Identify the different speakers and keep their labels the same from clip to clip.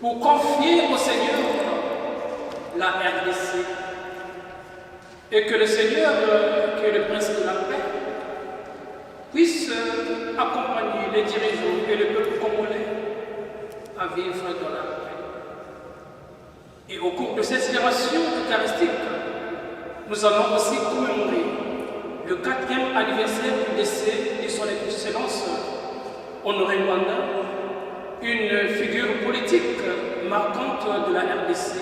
Speaker 1: pour confier au Seigneur la RDC et que le Seigneur, qui est le prince de la paix, puisse accompagner les dirigeants et le peuple congolais à vivre dans la paix. Et au cours de cette célébration eucharistique, nous allons aussi commémorer le 4e anniversaire du décès de son Excellence Honoré Luanda, une figure politique marquante de la RDC.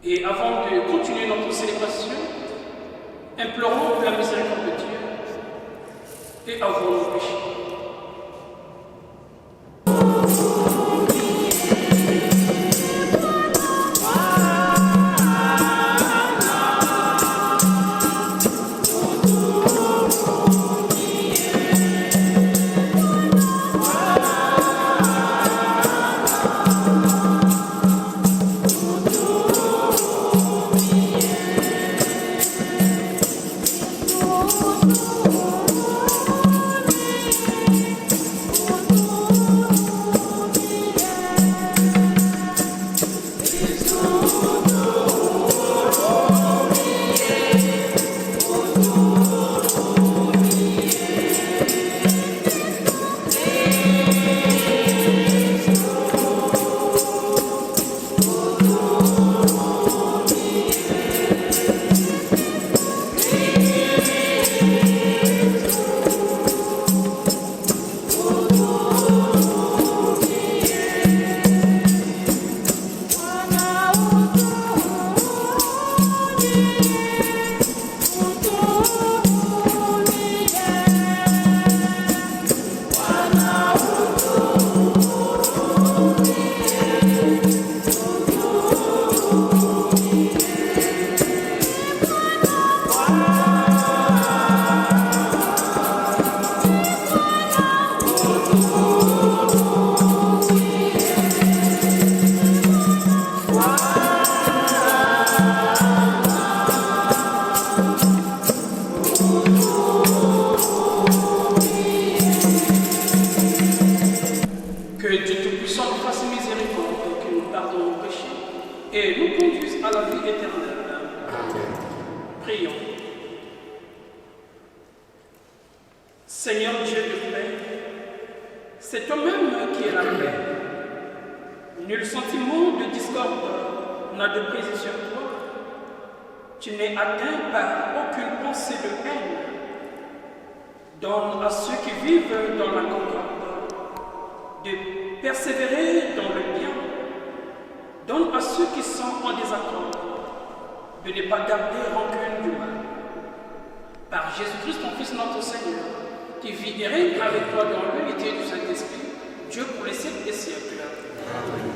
Speaker 1: Et avant de continuer notre célébration, implorons la miséricorde de Dieu et avouons nos péchés. Seigneur Dieu de paix, c'est toi-même qui es la paix. Nul sentiment de discorde n'a de prise sur toi. Tu n'es atteint par aucune pensée de haine. Donne à ceux qui vivent dans la concorde de persévérer dans le bien. Donne à ceux qui sont en désaccord de ne pas garder rancune du mal. Par Jésus-Christ, ton Fils, notre Seigneur, qui vit et règne avec toi dans l'unité du Saint-Esprit, Dieu pour les siècles des siècles. Amen.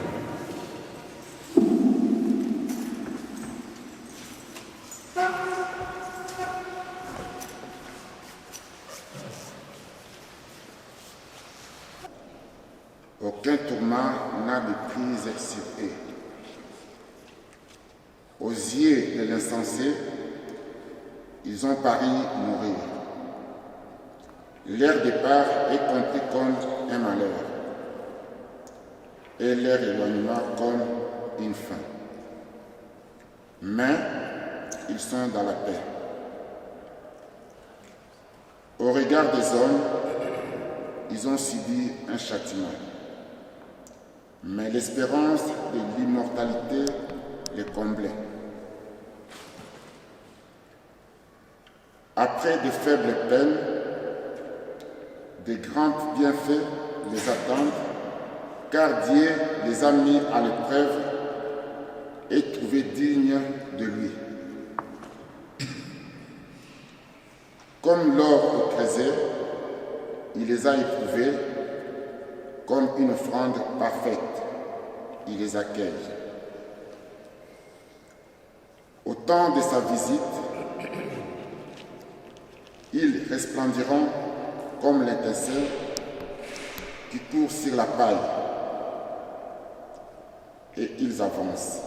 Speaker 2: Aucun tourment n'a de prise sur eux. Aux yeux de l'insensé, ils ont pari mourir. Leur départ est compris comme un malheur et leur éloignement comme une fin. Mais ils sont dans la paix. Au regard des hommes, ils ont subi un châtiment. Mais l'espérance de l'immortalité les comblait. Après de faibles peines, de grands bienfaits les attendent, car Dieu les a mis à l'épreuve et trouvés dignes de lui. Comme l'or écrasé, il les a éprouvés comme une offrande parfaite. Il les accueille. Au temps de sa visite, ils resplendiront comme l'étincelle qui court sur la paille, et ils avancent.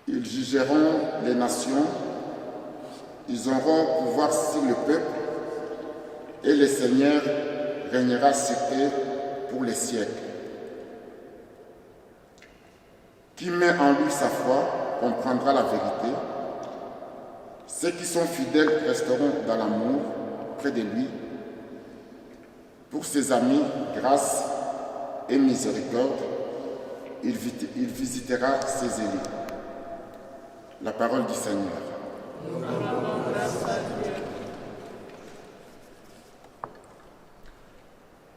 Speaker 2: Ils jugeront les nations, ils auront pouvoir sur le peuple, et le Seigneur régnera sur eux pour les siècles. Qui met en lui sa foi comprendra la vérité. Ceux qui sont fidèles resteront dans l'amour près de lui. Pour ses amis, grâce et miséricorde, il visitera ses élus. La parole du Seigneur.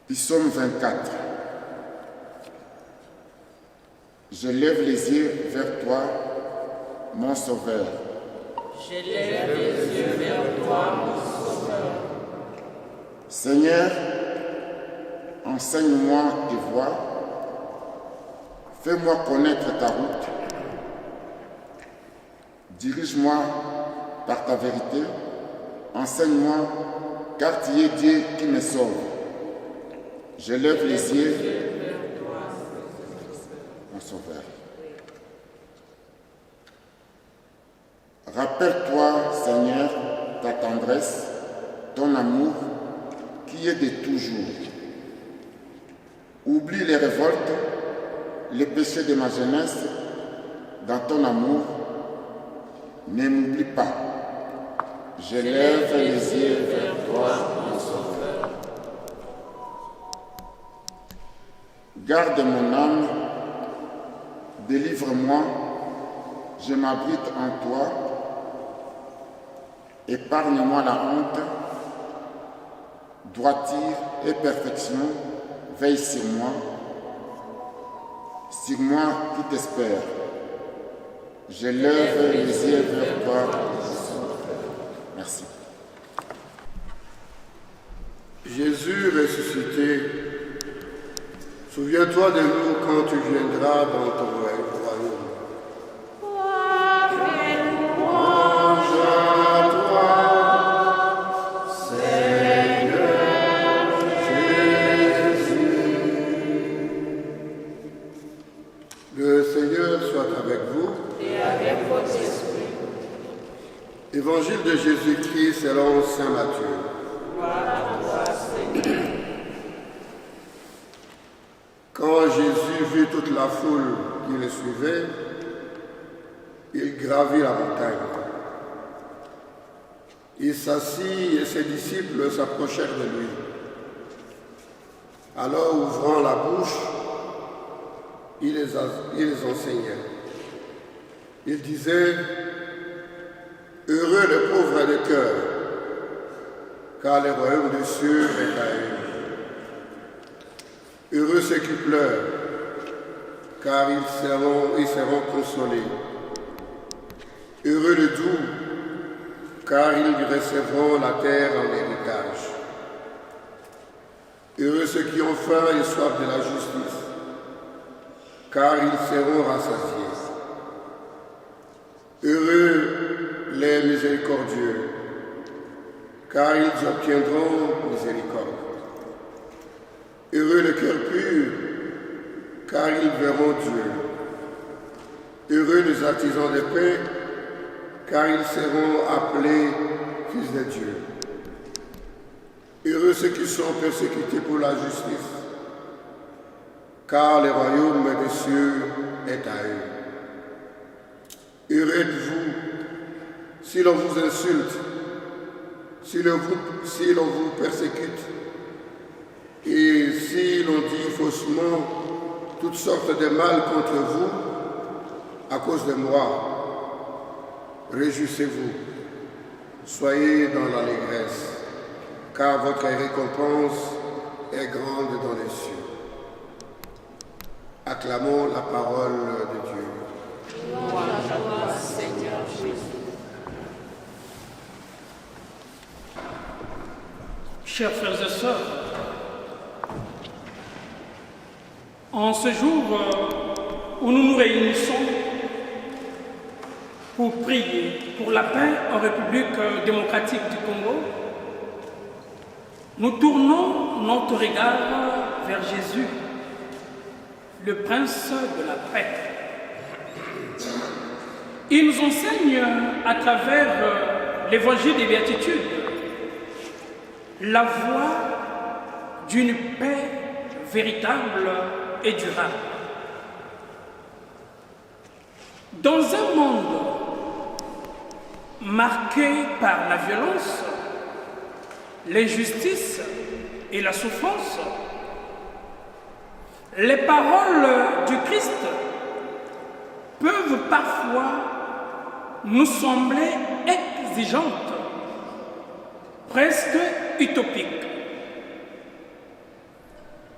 Speaker 2: Psaume 24. Je lève les yeux vers toi, mon Sauveur.
Speaker 3: Je lève les yeux vers toi, mon Sauveur.
Speaker 2: Seigneur, enseigne-moi tes voies. Fais-moi connaître ta route. Dirige-moi par ta vérité. Enseigne-moi, car tu es Dieu qui me sauve. Je lève les yeux, mon Sauveur. Rappelle-toi, Seigneur, ta tendresse, ton amour, qui est de toujours. Oublie les révoltes, les péchés de ma jeunesse, dans ton amour. Ne m'oublie pas. Je lève les yeux vers toi, mon Sauveur. Garde mon âme, délivre-moi, je m'abrite en toi. Épargne-moi la honte, droiture et perfection, veille sur moi qui t'espère. Je lève les yeux vers toi. Merci.
Speaker 4: Jésus ressuscité, souviens-toi de nous quand tu viendras dans ton royaume. Évangile de Jésus-Christ selon saint Matthieu. Quand Jésus vit toute la foule qui le suivait, il gravit la montagne. Il s'assit et ses disciples s'approchèrent de lui. Alors, ouvrant la bouche, il les enseignait. Il disait: heureux les pauvres de cœur, car le royaume des cieux est à eux. Heureux ceux qui pleurent, car ils seront consolés. Heureux les doux, car ils recevront la terre en héritage. Heureux ceux qui ont faim et soif de la justice, car ils seront rassasiés. Heureux les miséricordieux, car ils obtiendront miséricorde. Heureux le cœur pur, car ils verront Dieu. Heureux les artisans de paix, car ils seront appelés fils de Dieu. Heureux ceux qui sont persécutés pour la justice, car le royaume des cieux est à eux. Heureux êtes-vous si l'on vous insulte, si l'on vous persécute, et si l'on dit faussement toutes sortes de mal contre vous à cause de moi. Réjouissez-vous, soyez dans l'allégresse, car votre récompense est grande dans les cieux. Acclamons la parole de Dieu.
Speaker 3: Gloire à toi, Seigneur Jésus.
Speaker 1: Chers frères et sœurs, en ce jour où nous nous réunissons pour prier pour la paix en République démocratique du Congo, nous tournons notre regard vers Jésus, le prince de la paix. Il nous enseigne à travers l'évangile des béatitudes la voie d'une paix véritable et durable. Dans un monde marqué par la violence, l'injustice et la souffrance, les paroles du Christ peuvent parfois nous sembler exigeantes, presque utopiques.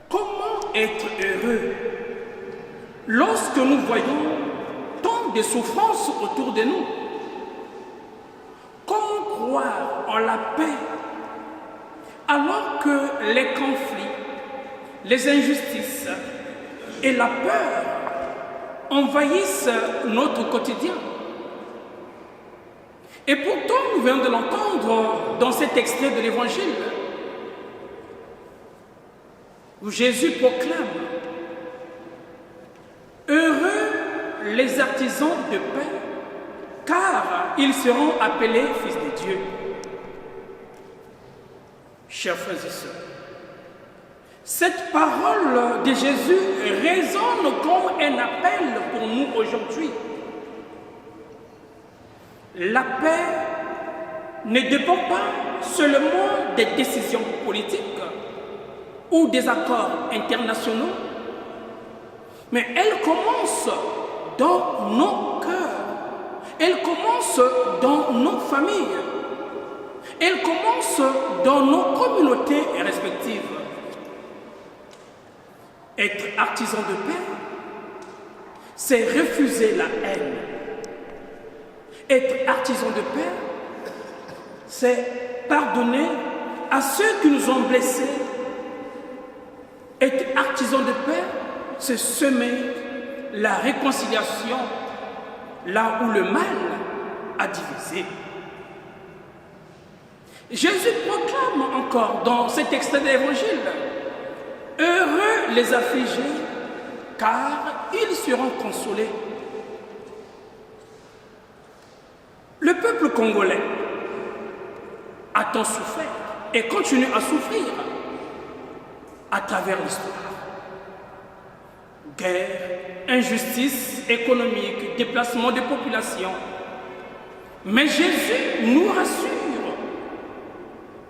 Speaker 1: Comment être heureux lorsque nous voyons tant de souffrances autour de nous? Comment croire en la paix alors que les conflits, les injustices et la peur envahissent notre quotidien? Et pourtant, nous venons de l'entendre dans cet extrait de l'Évangile, où Jésus proclame « Heureux les artisans de paix, car ils seront appelés fils de Dieu. » Chers frères et sœurs, cette parole de Jésus résonne comme un appel pour nous aujourd'hui. La paix ne dépend pas seulement des décisions politiques ou des accords internationaux, mais elle commence dans nos cœurs, elle commence dans nos familles, elle commence dans nos communautés respectives. Être artisan de paix, c'est refuser la haine. Être artisan de paix, c'est pardonner à ceux qui nous ont blessés. Être artisan de paix, c'est semer la réconciliation là où le mal a divisé. Jésus proclame encore dans cet extrait de l'Évangile « Heureux les affligés, car ils seront consolés. » Le peuple congolais a tant souffert et continue à souffrir à travers l'histoire. Guerre, injustice économique, déplacement de population. Mais Jésus nous rassure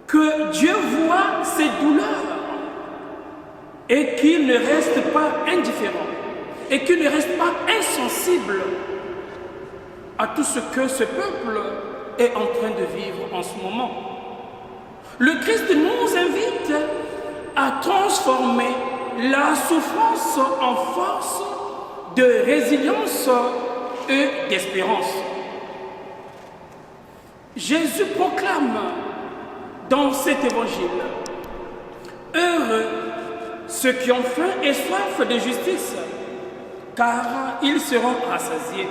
Speaker 1: que Dieu voit ces douleurs et qu'il ne reste pas indifférent et qu'il ne reste pas insensible à tout ce que ce peuple est en train de vivre en ce moment. Le Christ nous invite à transformer la souffrance en force de résilience et d'espérance. Jésus proclame dans cet évangile « Heureux ceux qui ont faim et soif de justice, car ils seront rassasiés. »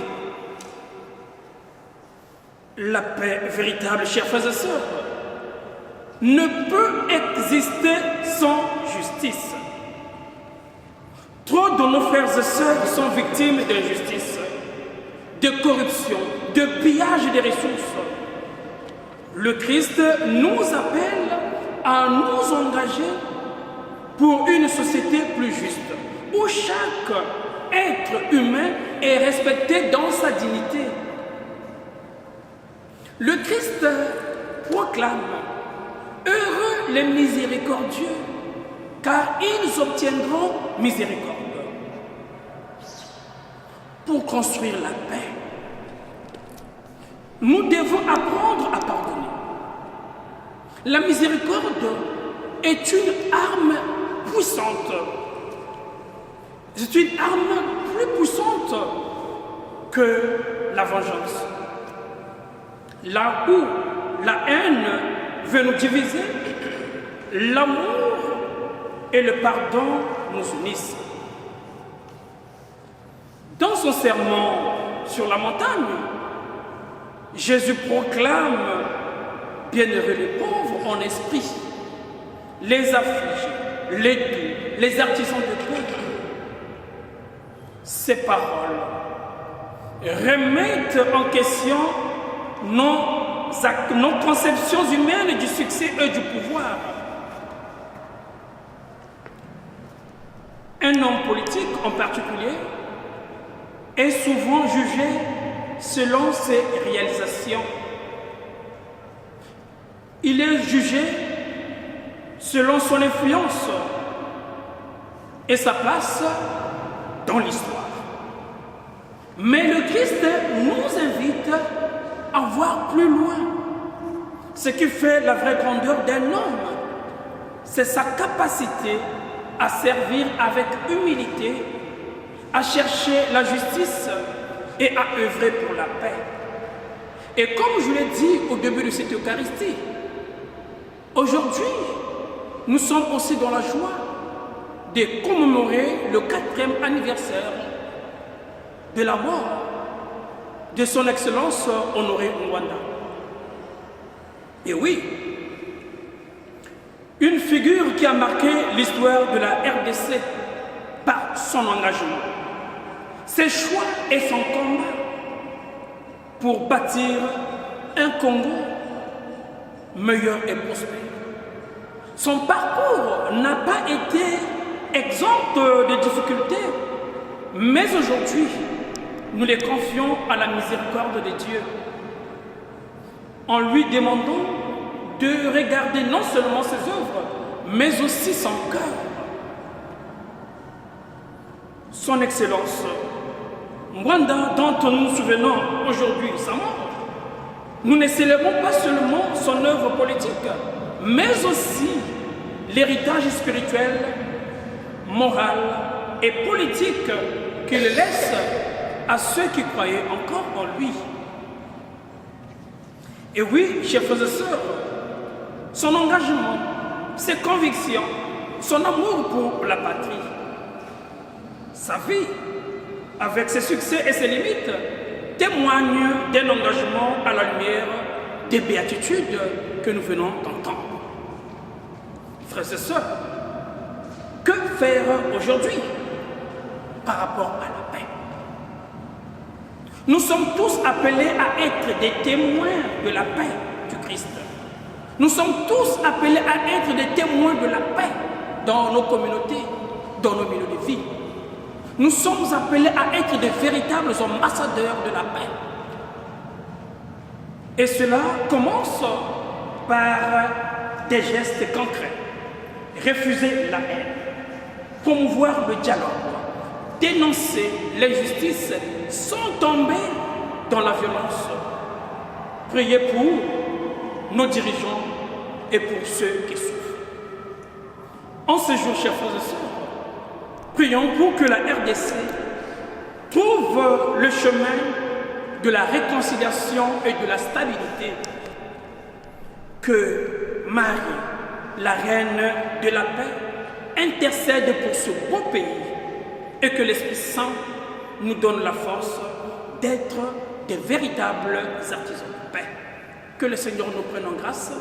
Speaker 1: La paix véritable, chers frères et sœurs, ne peut exister sans justice. Trop de nos frères et sœurs sont victimes d'injustice, de corruption, de pillage des ressources. Le Christ nous appelle à nous engager pour une société plus juste, où chaque être humain est respecté dans sa dignité. Le Christ proclame « Heureux les miséricordieux, car ils obtiendront miséricorde. » Pour construire la paix, nous devons apprendre à pardonner. La miséricorde est une arme puissante. C'est une arme plus puissante que la vengeance. Là où la haine veut nous diviser, l'amour et le pardon nous unissent. Dans son sermon sur la montagne, Jésus proclame « Bienheureux les pauvres en esprit, les affligés, les doux, les artisans de paix. » Ces paroles remettent en question nos conceptions humaines du succès et du pouvoir. Un homme politique en particulier est souvent jugé selon ses réalisations. Il est jugé selon son influence et sa place dans l'histoire. Mais le Christ nous invite à voir plus loin. Ce qui fait la vraie grandeur d'un homme, c'est sa capacité à servir avec humilité, à chercher la justice et à œuvrer pour la paix. Et comme je l'ai dit au début de cette Eucharistie, aujourd'hui, nous sommes aussi dans la joie de commémorer le 4e anniversaire de la mort de son Excellence Honoré Mwanda. Et oui, une figure qui a marqué l'histoire de la RDC par son engagement, ses choix et son combat pour bâtir un Congo meilleur et prospère. Son parcours n'a pas été exempt de difficultés, mais aujourd'hui, nous les confions à la miséricorde de Dieu, en lui demandant de regarder non seulement ses œuvres, mais aussi son cœur. Son Excellence Mwanda, dont nous nous souvenons aujourd'hui sa mort, nous ne célébrons pas seulement son œuvre politique, mais aussi l'héritage spirituel, moral et politique qu'il laisse à ceux qui croyaient encore en lui. Et oui, chers frères et sœurs, son engagement, ses convictions, son amour pour la patrie, sa vie, avec ses succès et ses limites, témoignent d'un engagement à la lumière des béatitudes que nous venons d'entendre. Frères et sœurs, que faire aujourd'hui par rapport à la paix? Nous sommes tous appelés à être des témoins de la paix du Christ. Nous sommes tous appelés à être des témoins de la paix dans nos communautés, dans nos milieux de vie. Nous sommes appelés à être de véritables ambassadeurs de la paix. Et cela commence par des gestes concrets. Refuser la haine, promouvoir le dialogue, dénoncer l'injustice sans tomber dans la violence. Prier pour nos dirigeants et pour ceux qui souffrent. En ce jour, chers frères et sœurs, prions pour que la RDC trouve le chemin de la réconciliation et de la stabilité. Que Marie, la reine de la paix, intercède pour ce beau pays et que l'Esprit Saint nous donne la force d'être des véritables artisans de paix. Que le Seigneur nous prenne en grâce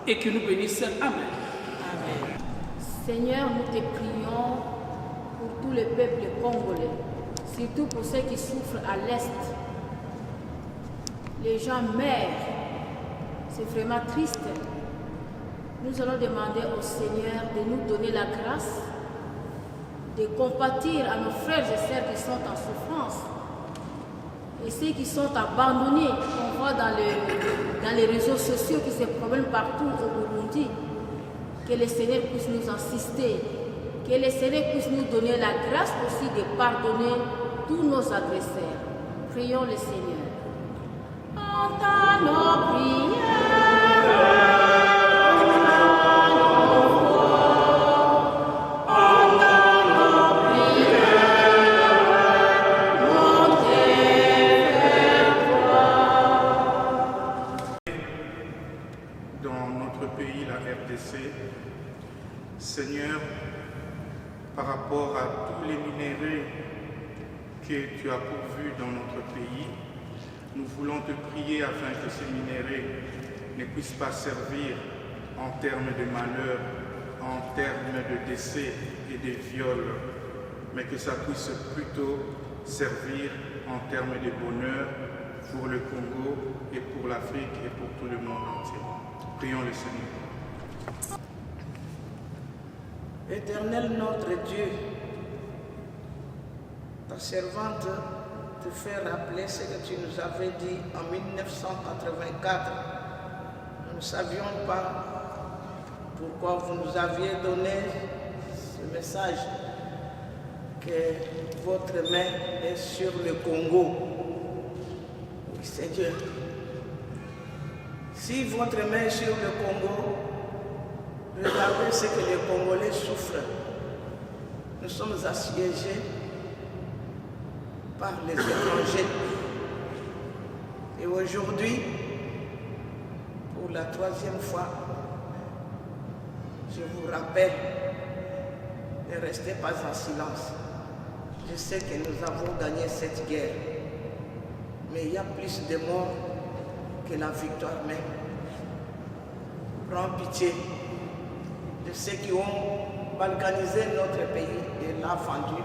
Speaker 1: et qu'il nous bénisse. Amen.
Speaker 3: Amen. Seigneur, nous te prions pour tous les peuples congolais, surtout pour ceux qui souffrent à l'Est. Les gens meurent, c'est vraiment triste. Nous allons demander au Seigneur de nous donner la grâce de compatir à nos frères et sœurs qui sont en souffrance et ceux qui sont abandonnés, qu'on voit dans les réseaux sociaux qui se promènent partout au Burundi. Que le Seigneur puisse nous assister, que le Seigneur puisse nous donner la grâce aussi de pardonner tous nos agresseurs. Prions le Seigneur. Entends nos prières.
Speaker 5: Seigneur, par rapport à tous les minéraux que tu as pourvus dans notre pays, nous voulons te prier afin que ces minéraux ne puissent pas servir en termes de malheur, en termes de décès et de viols, mais que ça puisse plutôt servir en termes de bonheur pour le Congo et pour l'Afrique et pour tout le monde entier. Prions le Seigneur.
Speaker 6: Éternel notre Dieu, Ta servante te fait rappeler ce que tu nous avais dit en 1984. Nous ne savions pas pourquoi vous nous aviez donné ce message que votre main est sur le Congo. Oui, Seigneur. Si votre main est sur le Congo, regardez ce que les Congolais souffrent. Nous sommes assiégés par les étrangers. Et aujourd'hui, pour la 3e fois, je vous rappelle, ne restez pas en silence. Je sais que nous avons gagné cette guerre, mais il y a plus de morts que la victoire même. Prends pitié de ceux qui ont balkanisé notre pays et l'ont vendu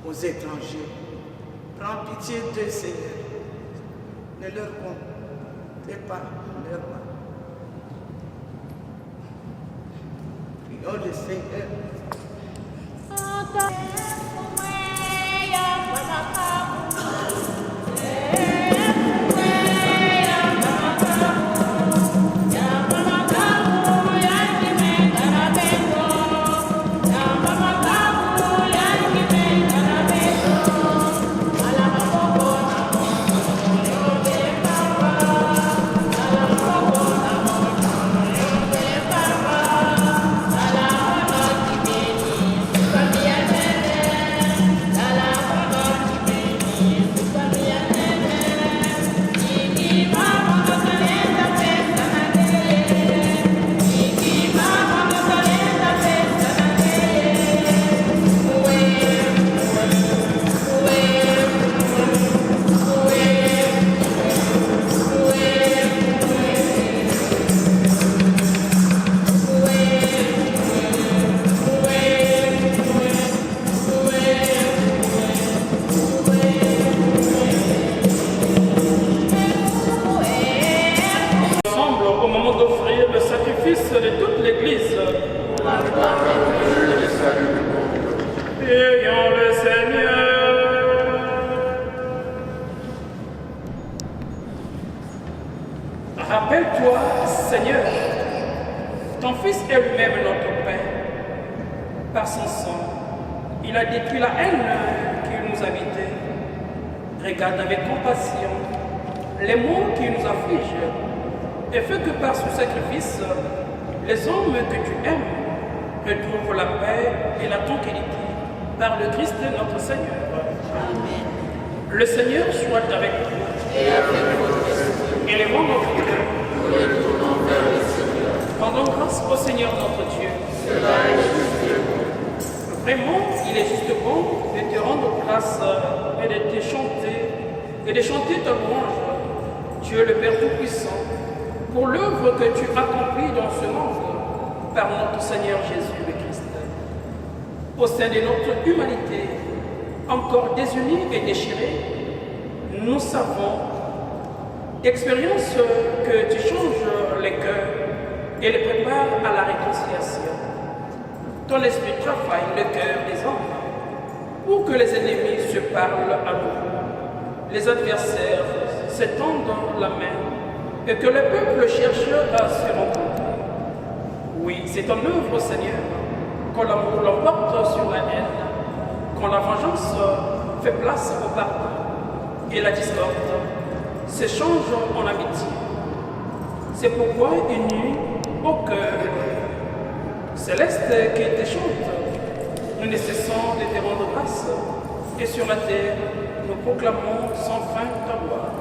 Speaker 6: aux étrangers. Prends pitié d'eux, Seigneur. Ne leur comptez pas leur mal. Prions le Seigneur.
Speaker 1: Rappelle-toi, Seigneur, ton Fils est lui-même notre Père. Par son sang, il a détruit la haine qui nous habitait. Regarde avec compassion les maux qui nous affligent et fais que par ce sacrifice, les hommes que tu aimes retrouvent la paix et la tranquillité par le Christ notre Seigneur.
Speaker 3: Amen.
Speaker 1: Le Seigneur soit avec vous.
Speaker 3: Et avec votre esprit.
Speaker 1: Élevons notre cœur.
Speaker 3: Nous retournons vers le Seigneur.
Speaker 1: Rendons grâce au Seigneur notre Dieu.
Speaker 3: Cela est juste et bon.
Speaker 1: Vraiment, il est juste bon de te rendre grâce et de chanter ta louange, Dieu le Père Tout-Puissant, pour l'œuvre que tu accomplis dans ce monde par notre Seigneur Jésus le Christ. Au sein de notre humanité, encore désunie et déchirée, nous savons d'expérience que tu changes les cœurs et les prépares à la réconciliation. Ton esprit travaille le cœur des hommes pour que les ennemis se parlent à nouveau, les adversaires s'étendent la main et que le peuple cherche à se rencontrer. Oui, c'est ton œuvre, Seigneur, quand l'amour l'emporte sur la haine, quand la vengeance fait place au pardon et la discorde s'échange en amitié. C'est pourquoi, unis au cœur céleste qui te chante, nous ne cessons de te rendre grâce et sur la terre, nous proclamons sans fin ta gloire.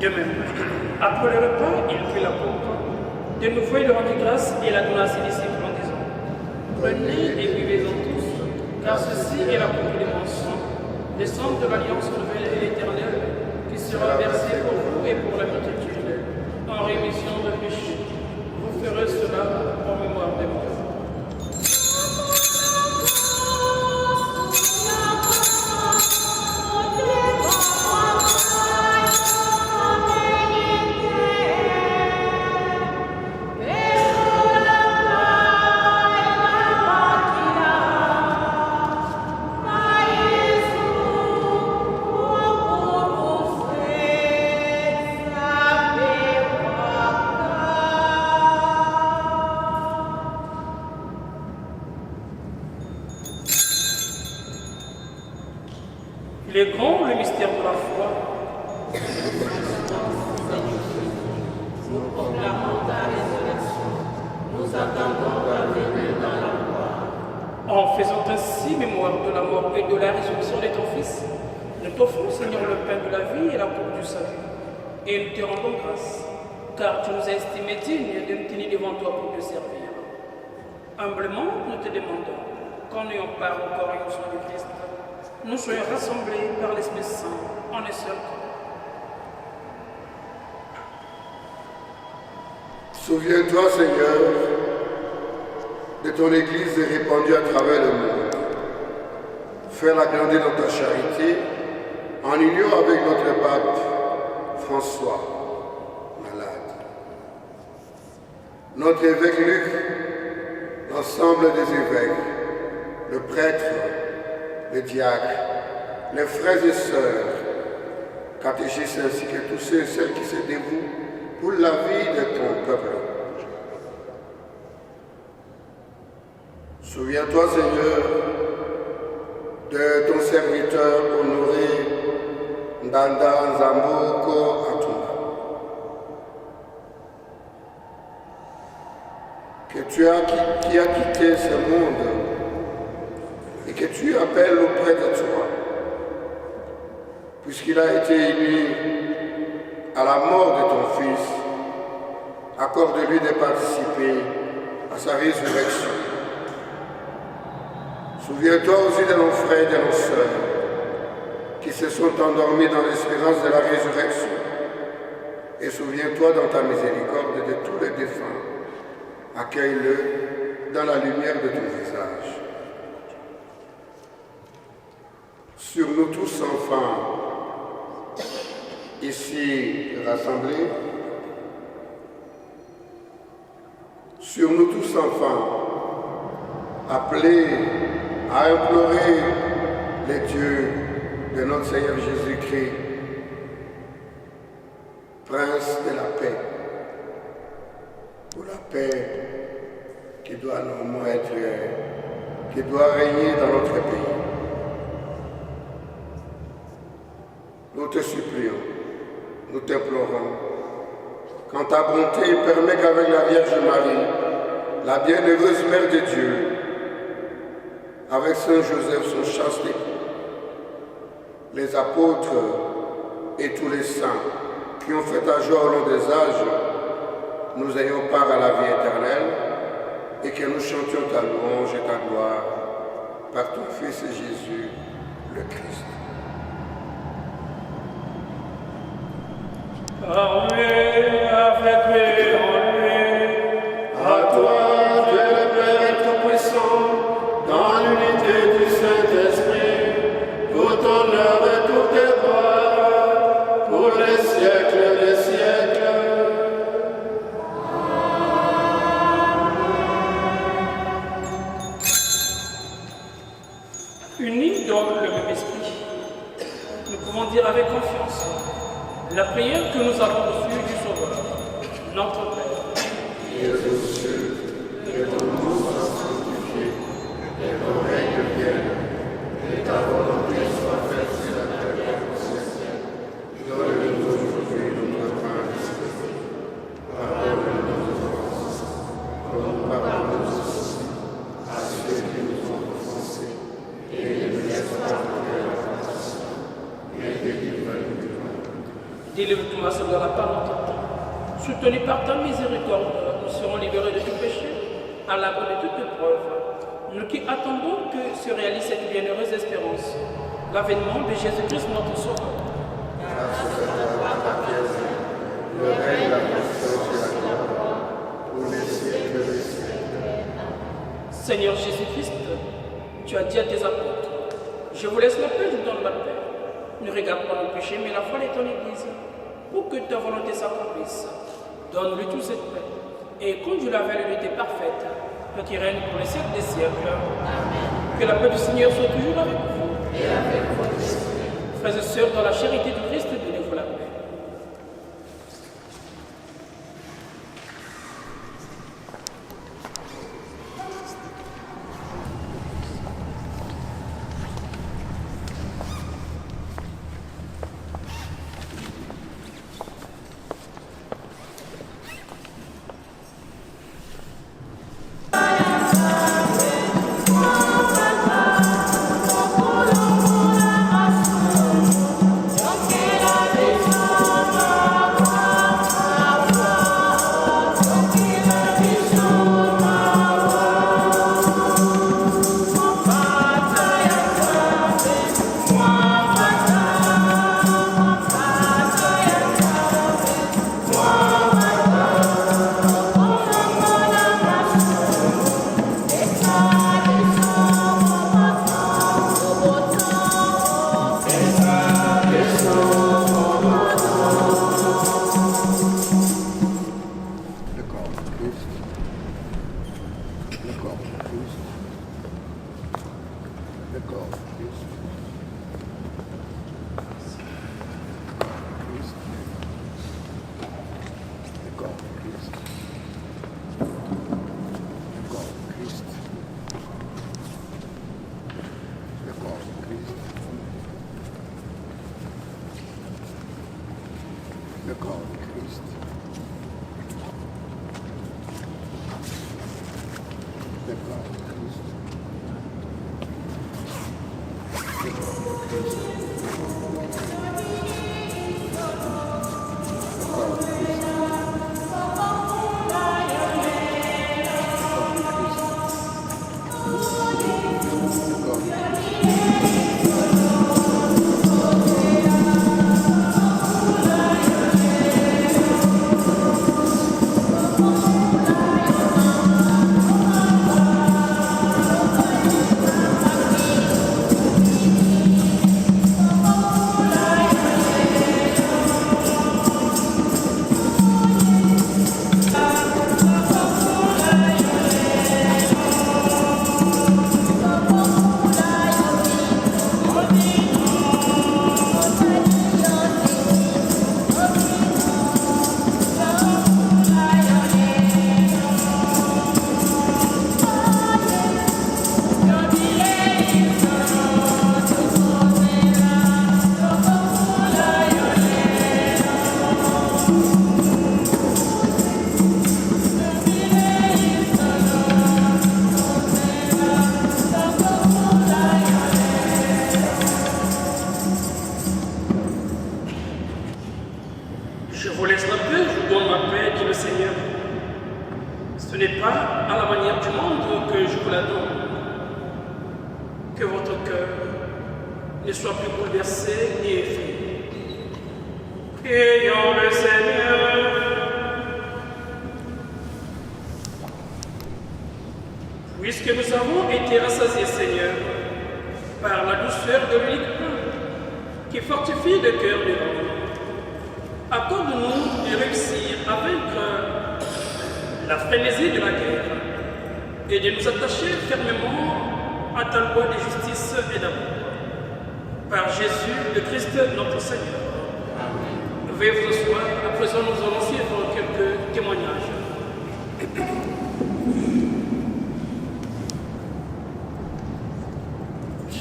Speaker 1: De même, après le repas, il prit la coupe. De nouveau, il rendit grâce et la donna à ses disciples en disant, prenez et buvez-en tous, car ceci est la coupe de mon sang, le sang de l'alliance nouvelle et éternelle, qui sera versé pour vous et pour la multitude, en rémission de péché. Vous ferez cela en mémoire de moi. Il est grand le mystère de la foi.
Speaker 3: Nous proclamons ta résurrection. Nous attendons ta venue dans la gloire.
Speaker 1: En faisant ainsi mémoire de la mort et de la résurrection de ton Fils, nous t'offrons, Seigneur, le pain de la vie et la coupe du salut. Et nous te rendons grâce, car tu nous as estimés dignes de nous tenir devant toi pour te servir. Humblement, nous te demandons, qu'en ayant part au corps et au sang du Christ, nous soyons rassemblés par l'Esprit Saint en un seul corps.
Speaker 4: Souviens-toi, Seigneur, de ton Église répandue à travers le monde. Fais-la grandir dans ta charité, en union avec notre pape François, malade. Notre évêque Luc, l'ensemble des évêques, le prêtre, les diacres, les frères et sœurs, catéchistes ainsi que tous ceux et celles qui se dévouent pour la vie de ton peuple. Souviens-toi, Seigneur, de ton serviteur honoré Ndanda Nzamboko Atuma, qui a quitté ce monde et que tu appelles auprès de toi, puisqu'il a été élu à la mort de ton Fils, accorde-lui de participer à sa résurrection. Souviens-toi aussi de nos frères et de nos sœurs qui se sont endormis dans l'espérance de la résurrection. Et souviens-toi dans ta miséricorde de tous les défunts. Accueille-le dans la lumière de ton visage. Sur nous tous, enfants, ici rassemblés, sur nous tous, enfants, appelés à implorer les dieux de notre Seigneur Jésus-Christ, Prince de la paix, pour la paix qui doit normalement qui doit régner dans notre pays. Nous te supplions, nous t'implorons, quand ta bonté permet qu'avec la Vierge Marie, la bienheureuse Mère de Dieu, avec Saint Joseph, son chaste époux, les apôtres et tous les saints qui ont fait ta joie au long des âges, nous ayons part à la vie éternelle et que nous chantions ta louange et ta gloire par ton Fils Jésus, le Christ.
Speaker 1: En lui, avec lui, en lui,
Speaker 4: À toi, Dieu le Père Tout-Puissant, dans l'unité du Saint-Esprit, pour ton honneur et pour tes gloires, pour les siècles des siècles.
Speaker 1: unis dans le même esprit, nous pouvons dire avec confiance la prière que nous avons reçue du Sauveur, notre Père. développement se donnera par notre temps. Soutenus par ta miséricorde, nous serons libérés de tout péché, à l'abri de toute épreuve. Nous qui attendons que se réalise cette bienheureuse espérance, l'avènement de Jésus-Christ notre Sauveur.
Speaker 4: Le règne, la puissance et la gloire, pour les siècles des siècles.
Speaker 1: Seigneur Jésus-Christ, tu as dit à tes apôtres, je vous laisse la paix, je vous donne la paix. Ne regarde pas nos péchés, mais la foi de ton Église, pour que ta volonté s'accomplisse. Donne-lui toute cette paix, et conduis la vers l'unité parfaite, toi qui règne pour les siècles des siècles. Amen. Que la paix du Seigneur soit toujours avec vous. Et avec votre esprit. Frères et sœurs, dans la charité du Christ, donnez-vous la paix. Puisque nous avons été rassasiés, Seigneur, par la douceur de l'unique pain qui fortifie le cœur de l'homme, accorde-nous de réussir à vaincre la frénésie de la guerre et de nous attacher fermement à ta loi de justice et d'amour. Par Jésus le Christ notre Seigneur. Amen. Veuillez vous asseoir. À présent, nous allons suivre quelques témoignages.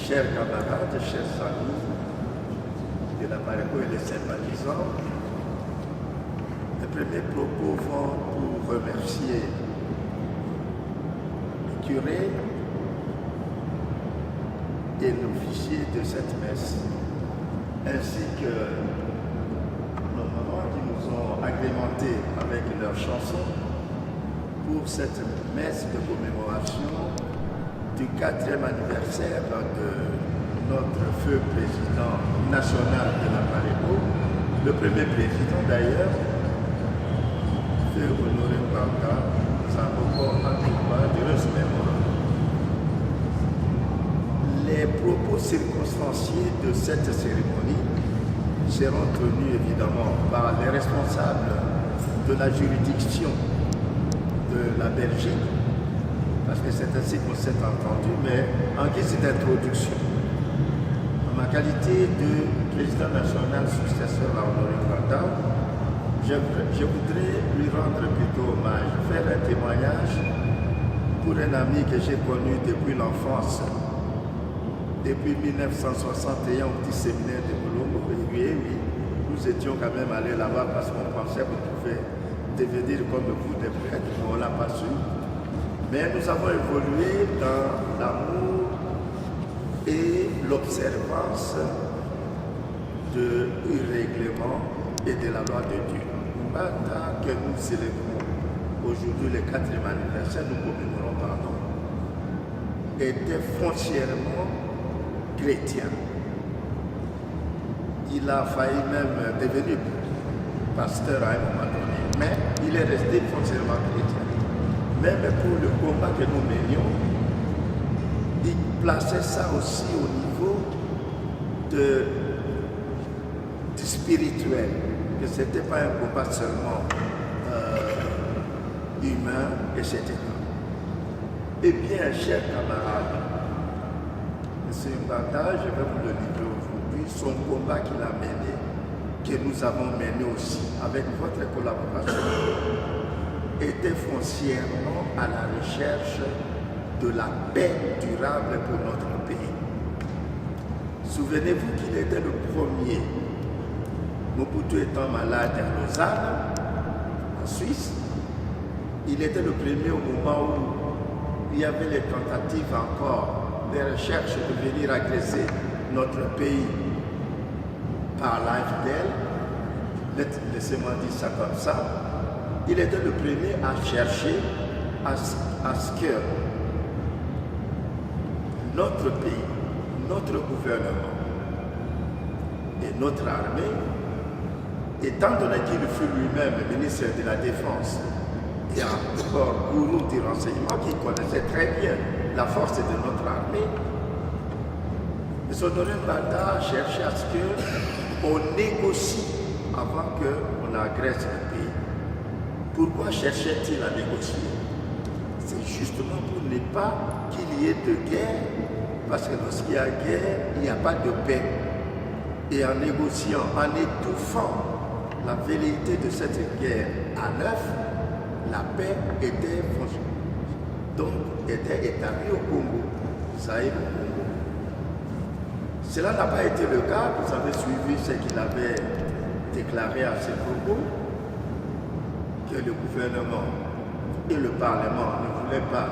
Speaker 7: Chers camarades, chers amis de la Maréco et les sympathisants, les premiers propos vont pour remercier les curés et l'officier de cette messe, ainsi que nos mamans agrémenté avec leurs chansons pour cette messe de commémoration du 4e anniversaire de notre feu président national de la Paréco, le premier président d'ailleurs, feu Honoré Mbanga, nous avons encore d'heureuse mémoire. Les propos circonstanciés de cette cérémonie seront tenus évidemment par les responsables de la juridiction de la Belgique, parce que c'est ainsi qu'on s'est entendu, mais en guise d'introduction, en ma qualité de président national successeur à Honoré Mbanga, je voudrais lui rendre plutôt hommage, faire un témoignage pour un ami que j'ai connu depuis l'enfance, depuis 1961 au petit séminaire de Bolongo. Oui, nous étions quand même allés là-bas parce qu'on pensait qu'on pouvait devenir comme vous des prêtres, mais on ne l'a pas su. Mais nous avons évolué dans l'amour et l'observance du règlement et de la loi de Dieu. Tant que nous célébrons aujourd'hui le 4e anniversaire, nous commémorons, était foncièrement chrétien. Il a failli même devenir pasteur à un moment donné, mais il est resté foncièrement chrétien. Même pour le combat que nous menions, il plaçait ça aussi au niveau du spirituel, que ce n'était pas un combat seulement humain, etc. Eh bien, chers camarades, M. Mbanga, je vais vous le livrer aujourd'hui, son combat qu'il a mené, que nous avons mené aussi avec votre collaboration, était foncièrement à la recherche de la paix durable pour notre pays. Souvenez-vous qu'il était le premier, Mobutu étant malade à Lausanne, en Suisse. Il était le premier au moment où il y avait les tentatives encore, des recherches de venir agresser notre pays par l'AFDL. Laissez-moi dire ça comme ça. Il était le premier à chercher à ce que notre pays, notre gouvernement et notre armée, étant donné qu'il fut lui-même ministre de la Défense et encore gourou du renseignement, qui connaissait très bien la force de notre armée, M. Honoré Mbanga cherchait à ce qu'on négocie avant qu'on agresse le pays. Pourquoi cherchait-il à négocier? C'est justement pour ne pas qu'il y ait de guerre, parce que lorsqu'il y a guerre, il n'y a pas de paix. Et en négociant, en étouffant la velléité de cette guerre à l'œuf, la paix était établie au Congo, Zaïre au Congo. Cela n'a pas été le cas, vous avez suivi ce qu'il avait déclaré à ses propos, que le gouvernement et le Parlement ne voulaient pas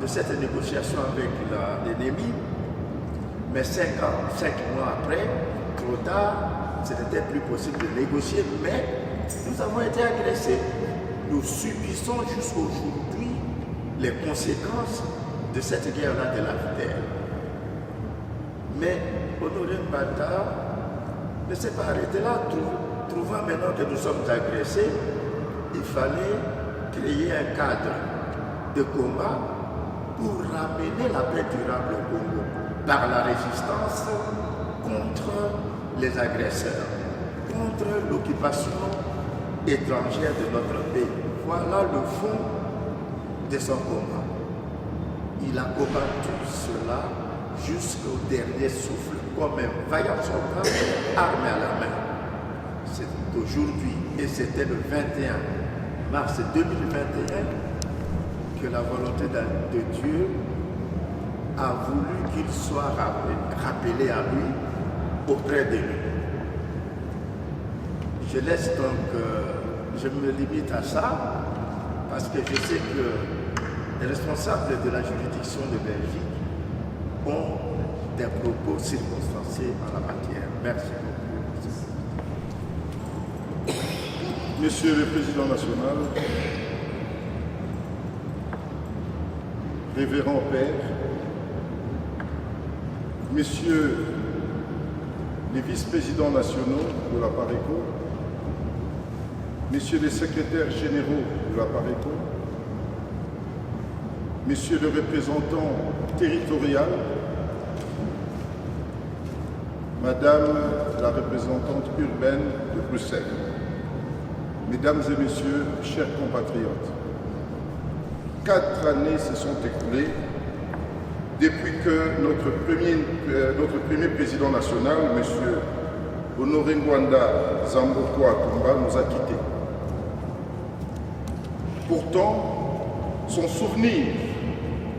Speaker 7: de cette négociation avec l'ennemi, mais 5 mois après, trop tard, ce n'était plus possible de négocier, mais nous avons été agressés. Nous subissons jusqu'aujourd'hui les conséquences de cette guerre-là de l'AFDL. Mais Honoré Mbanga ne s'est pas arrêté là, trouvant maintenant que nous sommes agressés, il fallait créer un cadre de combat pour ramener la paix durable au Congo par la résistance contre les agresseurs, contre l'occupation étrangère de notre pays. Voilà le fond de son combat. Il a combattu cela jusqu'au dernier souffle, comme un vaillant soldat armé à la main. C'est aujourd'hui, et c'était le 21 mars 2021, que la volonté de Dieu a voulu qu'il soit rappelé à lui, auprès de lui. Je laisse donc, je me limite à ça, parce que je sais que les responsables de la juridiction de Belgique ont des propos circonstanciés en la matière. Merci beaucoup.
Speaker 8: Monsieur le Président national, Révérend Père, Messieurs les vice-présidents nationaux de la PARECO, Messieurs les secrétaires généraux de la PARECO, Messieurs le représentant territorial, Madame la représentante urbaine de Bruxelles, Mesdames et Messieurs, chers compatriotes, 4 années se sont écoulées depuis que notre premier président national, M. Honoré Ngwanda Zambo-Kwa Atumba, nous a quittés. Pourtant, son souvenir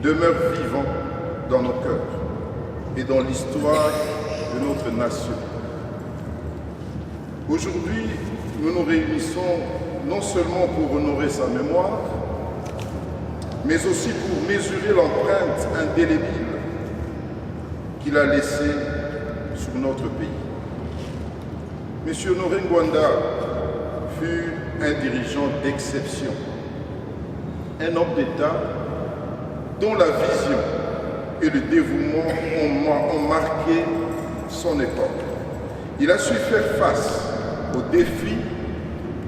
Speaker 8: demeure vivant dans nos cœurs et dans l'histoire de notre nation. Aujourd'hui, nous nous réunissons non seulement pour honorer sa mémoire, mais aussi pour mesurer l'empreinte indélébile qu'il a laissée sur notre pays. M. Honoré Ngwanda fut un dirigeant d'exception, un homme d'État dont la vision et le dévouement ont marqué son époque. Il a su faire face aux défis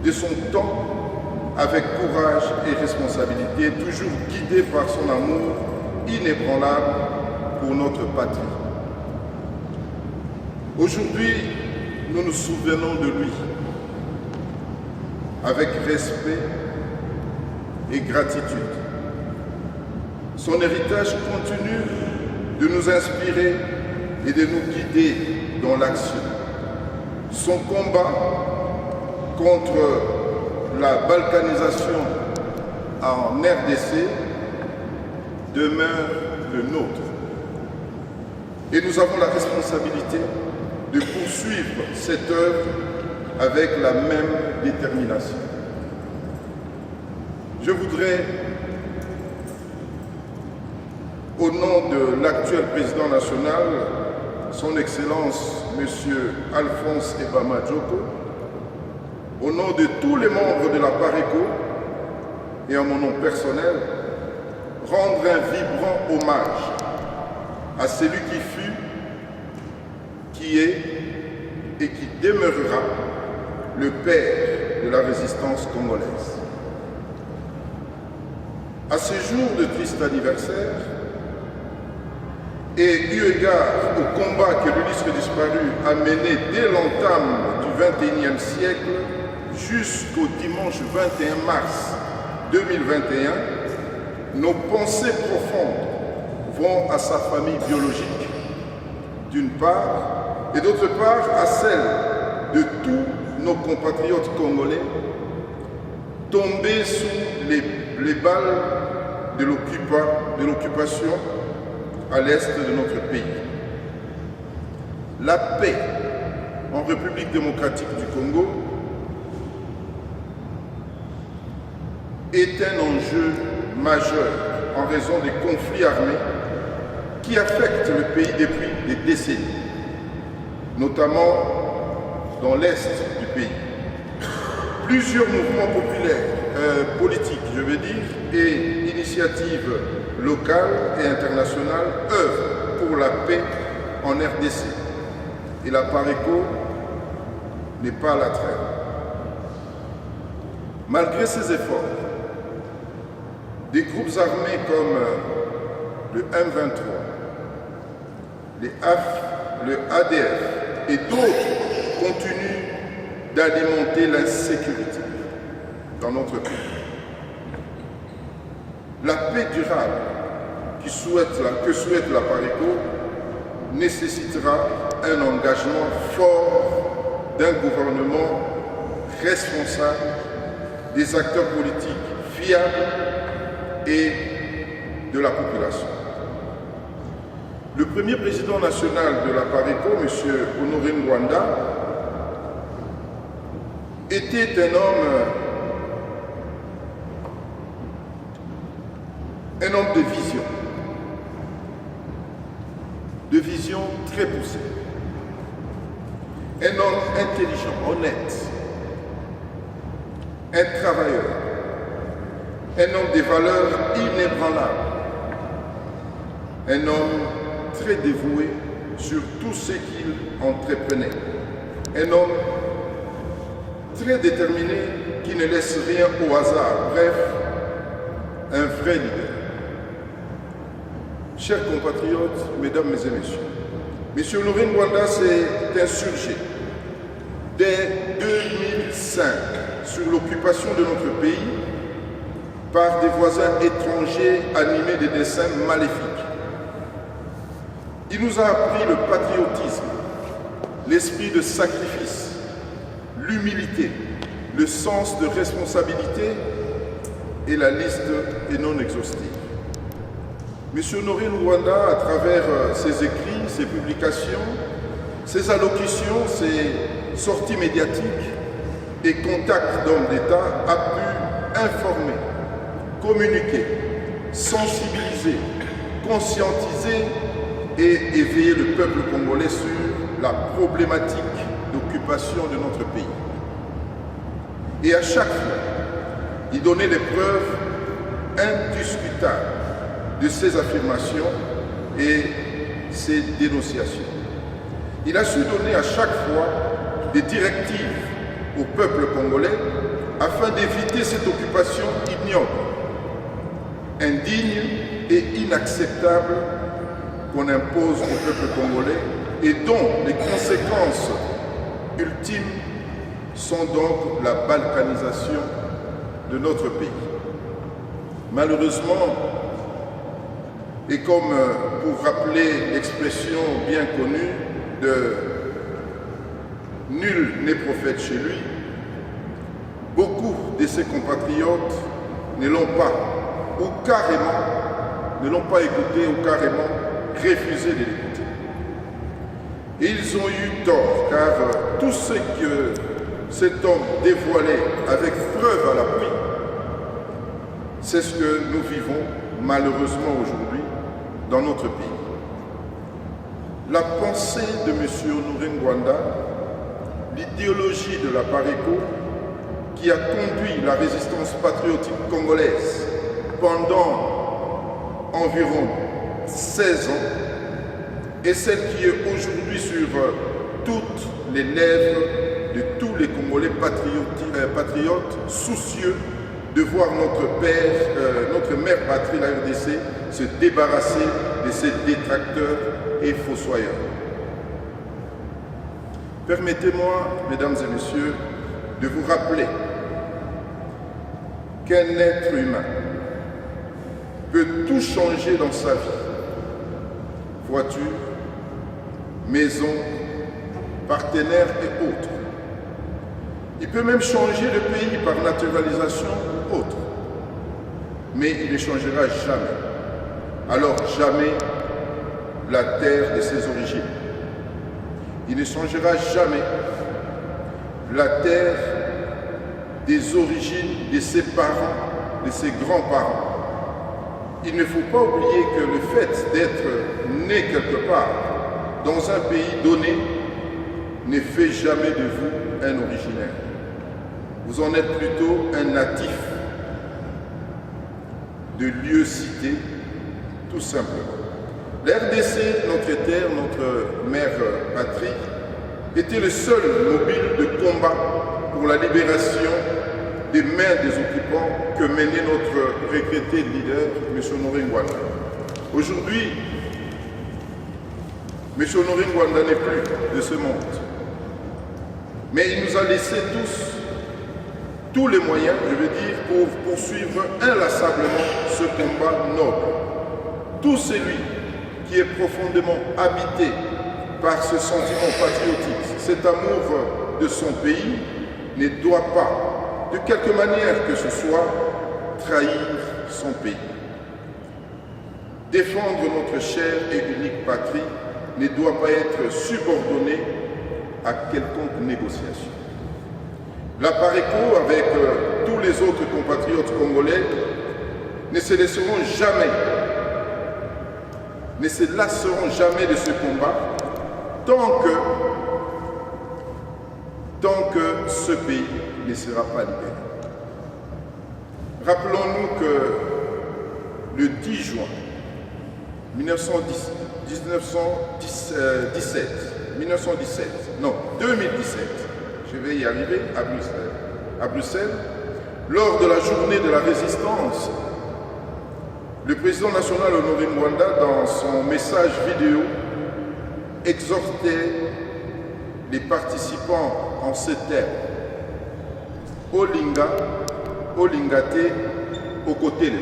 Speaker 8: de son temps avec courage et responsabilité, toujours guidé par son amour inébranlable pour notre patrie. Aujourd'hui, nous nous souvenons de lui avec respect et gratitude. Son héritage continue de nous inspirer et de nous guider dans l'action. Son combat contre la balkanisation en RDC demeure le nôtre. Et nous avons la responsabilité de poursuivre cette œuvre avec la même détermination. Je voudrais, au nom de l'actuel président national, son Excellence M. Alphonse Ebama Djoko, au nom de tous les membres de la PARECO et en mon nom personnel, rendre un vibrant hommage à celui qui fut, qui est et qui demeurera le père de la résistance congolaise. À ce jour de triste anniversaire, et eu égard au combat que l'illustre disparu a mené dès l'entame du XXIe siècle jusqu'au dimanche 21 mars 2021, nos pensées profondes vont à sa famille biologique, d'une part, et d'autre part à celle de tous nos compatriotes congolais tombés sous les balles de l'occupation à l'est de notre pays. La paix en République démocratique du Congo est un enjeu majeur en raison des conflits armés qui affectent le pays depuis des décennies, notamment dans l'est du pays. Plusieurs mouvements populaires, politiques, je veux dire, et initiatives locales et internationales œuvrent pour la paix en RDC. Et la PARECO n'est pas à la traîne. Malgré ces efforts, des groupes armés comme le M23, le ADF et d'autres continuent d'alimenter l'insécurité dans notre pays. La paix durable que souhaite la PARECO nécessitera un engagement fort d'un gouvernement responsable, des acteurs politiques fiables et de la population. Le premier président national de la PARECO, M. Honoré Ngwanda, était un homme de vision très poussée, un homme intelligent, honnête, un travailleur, un homme de valeurs inébranlables, un homme très dévoué sur tout ce qu'il entreprenait, un homme très déterminé qui ne laisse rien au hasard, bref, un vrai leader. Chers compatriotes, mesdames et messieurs, M. Honoré Ngwanda s'est insurgé dès 2005 sur l'occupation de notre pays par des voisins étrangers animés de desseins maléfiques. Il nous a appris le patriotisme, l'esprit de sacrifice, l'humilité, le sens de responsabilité et la liste est non exhaustive. M. Honoré Ngwanda, à travers ses écrits, ses publications, ses allocutions, ses sorties médiatiques et contacts d'hommes d'État, a pu informer, communiquer, sensibiliser, conscientiser et éveiller le peuple congolais sur la problématique d'occupation de notre pays. Et à chaque fois, il donnait des preuves indiscutables de ses affirmations et ses dénonciations. Il a su donner à chaque fois des directives au peuple congolais afin d'éviter cette occupation ignoble, indigne et inacceptable qu'on impose au peuple congolais et dont les conséquences ultimes sont donc la balkanisation de notre pays. Malheureusement, et comme pour rappeler l'expression bien connue de « nul n'est prophète chez lui », beaucoup de ses compatriotes ne l'ont pas, ou carrément, ne l'ont pas écouté ou carrément refusé de l'écouter. Et ils ont eu tort, car tout ce que cet homme dévoilait avec preuve à l'appui, c'est ce que nous vivons malheureusement aujourd'hui dans notre pays. La pensée de M. Honoré Ngwanda, l'idéologie de la PARECO, qui a conduit la résistance patriotique congolaise pendant environ 16 ans, est celle qui est aujourd'hui sur toutes les lèvres de tous les Congolais patriotes soucieux de voir notre mère patrie, la RDC, se débarrasser de ses détracteurs et fossoyeurs. Permettez-moi, mesdames et messieurs, de vous rappeler qu'un être humain peut tout changer dans sa vie. Voiture, maison, partenaires et autres. Il peut même changer de pays par naturalisation ou autre. Mais il ne changera jamais. Alors jamais la terre de ses origines. Il ne changera jamais la terre des origines de ses parents, de ses grands-parents. Il ne faut pas oublier que le fait d'être né quelque part dans un pays donné ne fait jamais de vous un originaire. Vous en êtes plutôt un natif de lieux cités, tout simplement. La RDC, notre terre, notre mère patrie, était le seul mobile de combat pour la libération des mains des occupants que menait notre regretté leader, M. Honoré Ngwanda. Aujourd'hui, M. Honoré Ngwanda n'est plus de ce monde. Mais il nous a laissé tous les moyens, je veux dire, pour poursuivre inlassablement ce combat noble. Tout celui qui est profondément habité par ce sentiment patriotique, cet amour de son pays, ne doit pas, de quelque manière que ce soit, trahir son pays. Défendre notre chère et unique patrie ne doit pas être subordonné à quelconque négociation. La PARECO, avec tous les autres compatriotes congolais, ne se lasseront jamais de ce combat tant que ce pays ne sera pas libéré. Rappelons-nous que le 10 juin 2017, je vais y arriver, à Bruxelles, lors de la journée de la résistance, le président national Honoré Mwanda, dans son message vidéo, exhortait les participants en ces termes: Olinga, Olingate, Okotele.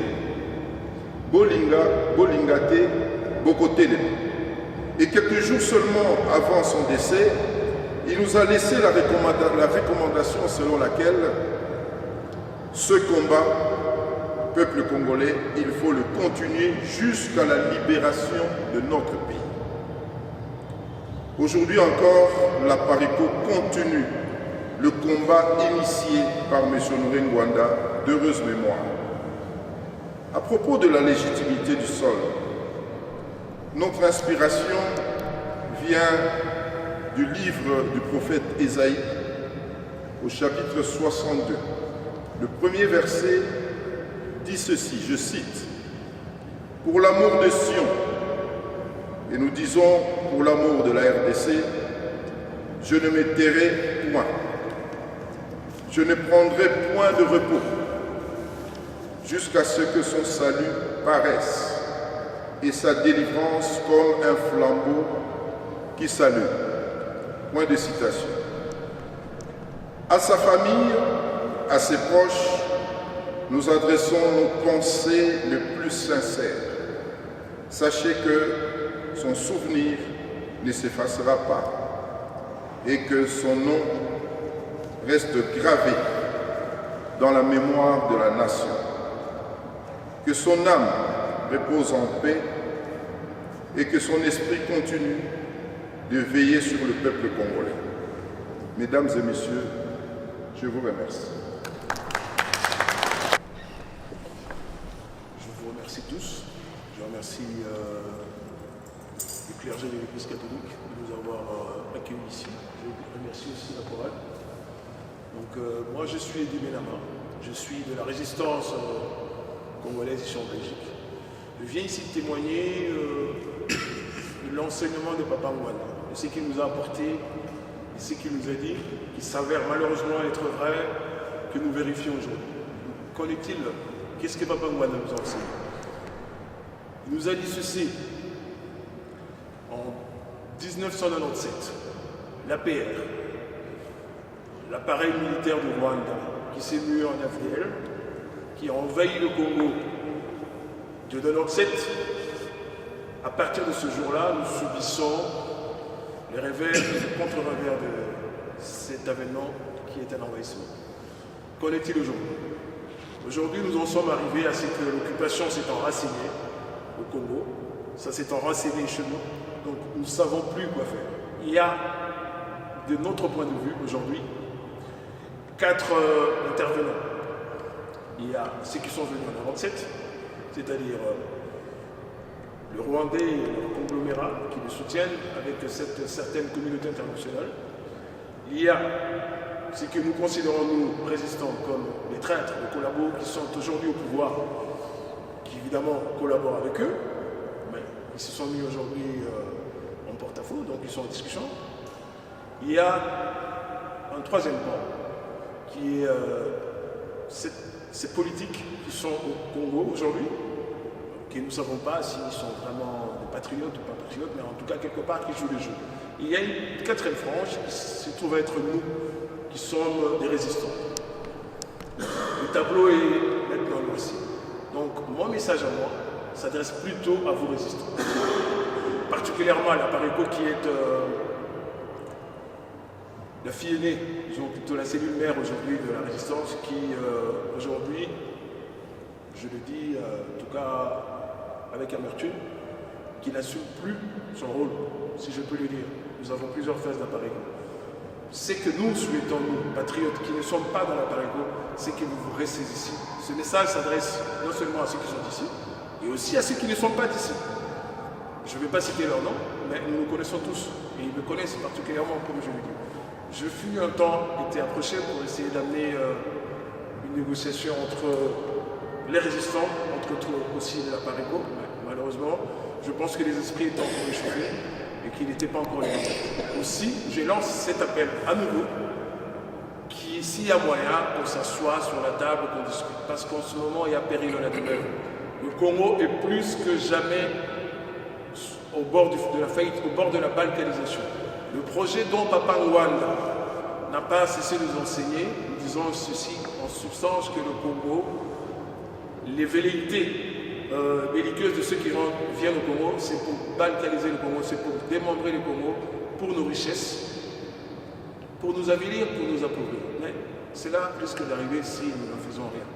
Speaker 8: Bolinga, Bolingate, Bokotele. Et quelques jours seulement avant son décès, il nous a laissé la recommandation selon laquelle ce combat, peuple congolais, il faut le continuer jusqu'à la libération de notre pays. Aujourd'hui encore, la PARECO continue le combat initié par M. Honoré Mwanda, d'heureuse mémoire. À propos de la légitimité du sol, notre inspiration vient du livre du prophète Ésaïe, au chapitre 62. Le premier verset dit ceci, je cite: « Pour l'amour de Sion, et nous disons pour l'amour de la RDC, je ne me tairai point, je ne prendrai point de repos, jusqu'à ce que son salut paraisse et sa délivrance comme un flambeau qui s'allume. » Point de citation. À sa famille, à ses proches, nous adressons nos pensées les plus sincères. Sachez que son souvenir ne s'effacera pas et que son nom reste gravé dans la mémoire de la nation. Que son âme repose en paix et que son esprit continue de veiller sur le peuple congolais. Mesdames et messieurs, je vous remercie.
Speaker 9: Je vous remercie tous. Je remercie le clergé de l'Église catholique de nous avoir accueillis ici. Je remercie aussi la chorale. Donc, moi, je suis Eddy Benama. Je suis de la résistance congolaise ici en Belgique. Je viens ici témoigner de l'enseignement de Papa Mwanda, de ce qu'il nous a apporté, de ce qu'il nous a dit, qui s'avère malheureusement être vrai, que nous vérifions aujourd'hui. Qu'en est-il? Qu'est-ce que Papa Mwanda nous a enseigné? Il nous a dit ceci. En 1997, l'APR, l'appareil militaire du Rwanda, qui s'est mué en AFDL, qui a envahi le Congo de 97, à partir de ce jour-là, nous subissons les revers et les contre-revers de cet événement qui est un envahissement. Qu'en est-il aujourd'hui? Aujourd'hui, nous en sommes arrivés à ce que l'occupation s'est enracinée au Congo, ça s'est enraciné chez nous, donc nous ne savons plus quoi faire. Il y a, de notre point de vue aujourd'hui, 4 intervenants. Il y a ceux qui sont venus en 97, c'est-à-dire le Rwandais et le conglomérat qui le soutiennent avec cette certaine communauté internationale. Il y a ce que nous considérons, nous, résistants, comme les traîtres, les collabos qui sont aujourd'hui au pouvoir, qui évidemment collaborent avec eux, mais ils se sont mis aujourd'hui en porte-à-faux, donc ils sont en discussion. Il y a un troisième point, qui est ces politiques qui sont au Congo aujourd'hui, que nous ne savons pas s'ils sont vraiment des patriotes ou pas patriotes, mais en tout cas quelque part qui jouent le jeu. Il y a une quatrième frange qui se trouve être nous, qui sommes des résistants. Le tableau est maintenant voici. Donc mon message à moi s'adresse plutôt à vous résistants, particulièrement à la PARECO qui est la fille aînée, disons plutôt la cellule mère aujourd'hui de la résistance, qui aujourd'hui, je le dis en tout cas avec amertume, qui n'assume plus son rôle, si je peux le dire. Nous avons plusieurs phases de la PARECO. C'est que nous souhaitons, nous, patriotes qui ne sommes pas dans la PARECO, c'est que vous vous restez ici. Ce message s'adresse non seulement à ceux qui sont ici, et aussi à ceux qui ne sont pas d'ici. Je ne vais pas citer leur nom, mais nous nous connaissons tous, et ils me connaissent particulièrement, comme je le dis. Je fus un temps été approché pour essayer d'amener une négociation entre les résistants, entre autres aussi de la Pareco. Malheureusement, je pense que les esprits étaient encore réchauffés et qu'il n'était pas encore les aussi, je lance cet appel à nouveau, qui, s'il y a moyen, qu'on s'assoie sur la table, qu'on discute, parce qu'en ce moment, il y a péril dans la demeure. Le Congo est plus que jamais au bord de la faillite, au bord de la balkanisation. Le projet dont Papa Nwanda n'a pas cessé de nous enseigner, nous disons ceci en substance que le Congo, les velléités belliqueuses de ceux qui viennent au Congo, c'est pour balkaniser le Congo, c'est pour démembrer le Congo, pour nos richesses, pour nous avilir, pour nous appauvrir. Mais cela risque d'arriver si nous n'en faisons rien.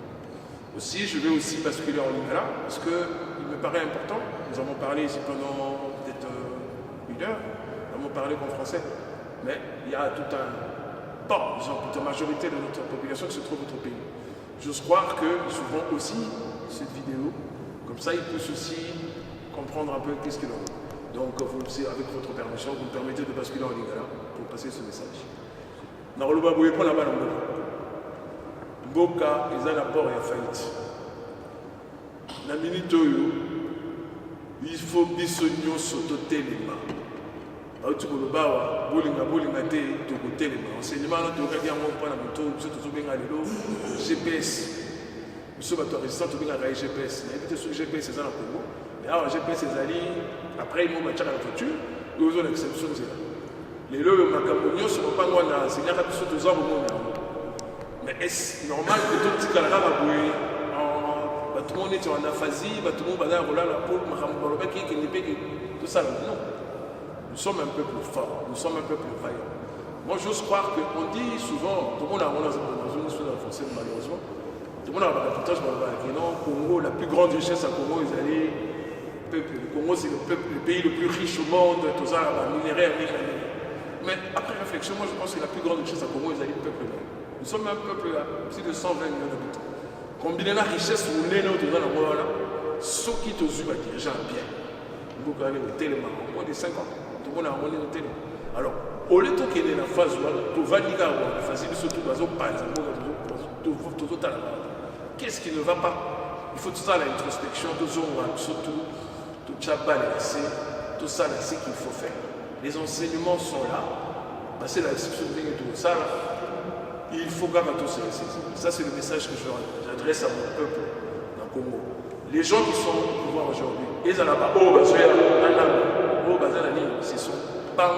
Speaker 9: Aussi, je vais aussi basculer en lingala, parce qu'il me paraît important. Nous avons parlé ici pendant peut-être une heure, nous avons parlé qu'en français, mais il y a toute une majorité de notre population qui se trouve dans notre pays. J'ose croire qu'ils suivront aussi cette vidéo, comme ça ils puissent aussi comprendre un peu qu'est-ce qu'il en est. Donc, avec votre permission, vous me permettez de basculer en lingala pour passer ce message. Mboka eza na bord ya faillite. Na minute oyo, il faut biso nyonso totelema. Auti koloba wa bolinga te tokotelema. Enseignement na tokaki yango mpona moto biso tozobenga lelo GPS. Biso bato ya résistant tobengaka ye GPS. Nayebi te soki GPS eza na Congo. Mais awa GPS ezali après mo batiaka na voiture oyo ozolakisa biso nzela. Lelo oyo makambo nyonso mopango wana enseignaka biso toza komona yango. Mais est-ce normal que tout le monde a tout le monde est en aphasie, tout le monde a tout ça? Non. Nous sommes un peu plus forts, nous sommes un peu plus vaillants. Moi, j'ose croire qu'on dit souvent, tout le monde a dans une histoire française, malheureusement, tout le monde a un reportage non, Congo, la plus grande richesse à Congo, ils allaient. Le Congo, c'est le pays le plus riche au monde, tout ça, minéraire, mais après réflexion, moi, je pense que la plus grande richesse à Congo, ils allaient le peuple. Nous sommes un peuple à plus de 120 millions d'habitants. Combiner la richesse où nous sommes dans la voie, ce qui te zuba déjà bien. Nous avons en moins de 5 ans. Tout le monde a monté le télé. Alors, au lieu de qu'il y ait la phase où tu vas dire la phase où surtout tu vas qu'est-ce qui ne va pas? Il faut tout ça l'introspection, surtout tout ça balancer, tout ça c'est ce qu'il faut faire. Les enseignements sont là. C'est la discussion de tout ça. Il faut garder tout ça. Ça, c'est le message que j'adresse à mon peuple dans le Congo. Les gens qui sont au pouvoir aujourd'hui, ils sont là-bas, ce sont pas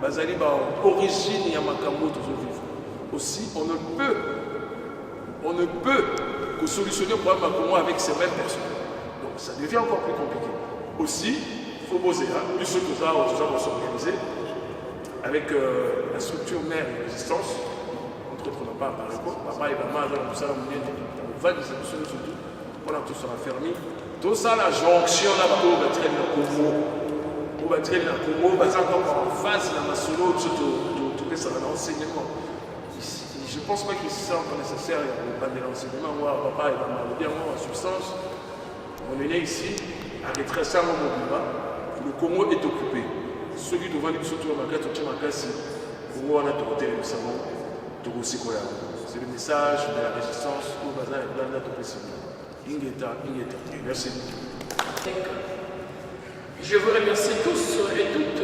Speaker 9: Bazali, origine Yamakambo, aussi, on ne peut que solutionner le problème à Congo avec ces mêmes personnes. Donc, ça devient encore plus compliqué. Aussi, il faut poser, plus ceux que ça va s'organiser. Avec la structure mère et résistance, entre autres, on n'a pas parlé quoi, papa et maman, tout ça, on va dire surtout, voilà, tout sera fermé. Tout ça, la jonction là-bas, on va traîner le Congo, on va traîner le Congo, on va encore en face, la masolo, tout ça, l'enseignement. Je ne pense pas qu'il soit encore nécessaire, il n'y a pas de l'enseignement, moi, papa et maman, le bien en substance, on est né ici, à retracer un moment le Congo est occupé. Ceux qui doivent aller surtout à Makati, Congo a autorisé le savon, c'est le message de la résistance au bazar et de la possible. Merci.
Speaker 1: Je vous remercie tous et toutes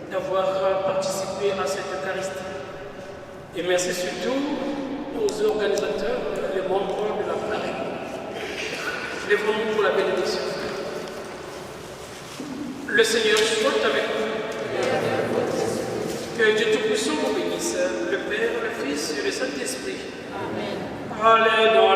Speaker 1: d'avoir participé à cette Eucharistie. Et merci surtout aux organisateurs, les membres de la Pareco. Lèvons-nous pour la bénédiction. Le Seigneur soit avec vous. Que Dieu Tout-Puissant vous bénisse, le Père, le Fils et le Saint-Esprit. Amen. Alléluia.